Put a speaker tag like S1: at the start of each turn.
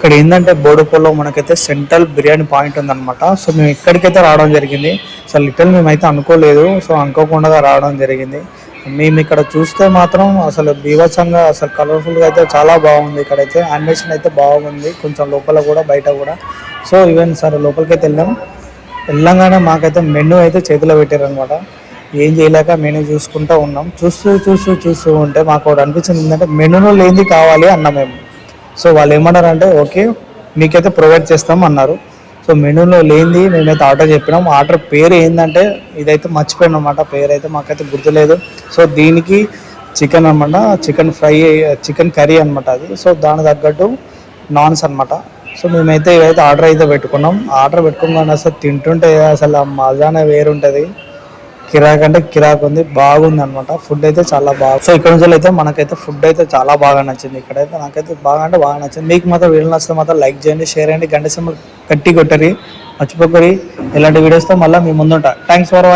S1: ఇక్కడ ఏంటంటే బోడుపల్లో మనకైతే సెంట్రల్ బిర్యానీ పాయింట్ ఉందన్నమాట. సో మేము ఇక్కడికైతే రావడం జరిగింది. అసలు లిటిల్ మేమైతే అనుకోలేదు. సో అనుకోకుండా రావడం జరిగింది. మేము ఇక్కడ చూస్తే మాత్రం అసలు బీభత్సంగా అసలు కలర్ఫుల్గా అయితే చాలా బాగుంది. ఇక్కడైతే యానిమేషన్ అయితే బాగుంది, కొంచెం లోపల కూడా బయట కూడా. సో ఈవెన్ సరే లోపలికైతే వెళ్ళంగానే మాకైతే మెనూ అయితే చేతిలో పెట్టారనమాట. ఏం చేయలేక మెనూ చూసుకుంటూ ఉన్నాం. చూస్తూ ఉంటే మాకు ఒకటి అనిపించింది ఏంటంటే మెనూలో లేనిది కావాలి అన్నాం మేము. సో వాళ్ళు ఏమన్నారంటే ఓకే మీకైతే ప్రొవైడ్ చేస్తాం అన్నారు. సో మెనూలో లేనిది మేమైతే ఆర్డర్ చెప్పినాం. ఆర్డర్ పేరు ఏంటంటే ఇదైతే మర్చిపోయినాం అన్నమాట, పేరు అయితే మాకైతే గుర్తులేదు. సో దీనికి చికెన్ అనమాట, చికెన్ ఫ్రై, చికెన్ కర్రీ అనమాట అది. సో దాని తగ్గట్టు నాన్స్ అనమాట. సో మేమైతే ఇవైతే ఆర్డర్ అయితే పెట్టుకున్నాం. ఆర్డర్ పెట్టుకున్నాను అసలు తింటుంటే అసలు ఆ మజానే వేరుంటుంది. కిరాక్ అంటే కిరాక్ ఉంది, బాగుంది అనమాట. ఫుడ్ అయితే చాలా బాగా. సో ఇక్కడ నుంచి అయితే మనకైతే ఫుడ్ అయితే చాలా బాగా నచ్చింది. ఇక్కడైతే నాకైతే బాగా అంటే బాగా నచ్చింది. మీకు మాత్రం వీడియో నచ్చితే మాత్రం లైక్ చేయండి, షేర్ చేయండి, గంట సింబల్ గట్టి కొట్టరి, మర్చిపోకరి. ఇలాంటి వీడియోస్తో మళ్ళీ మీ ముందుంటా. Thanks for watching.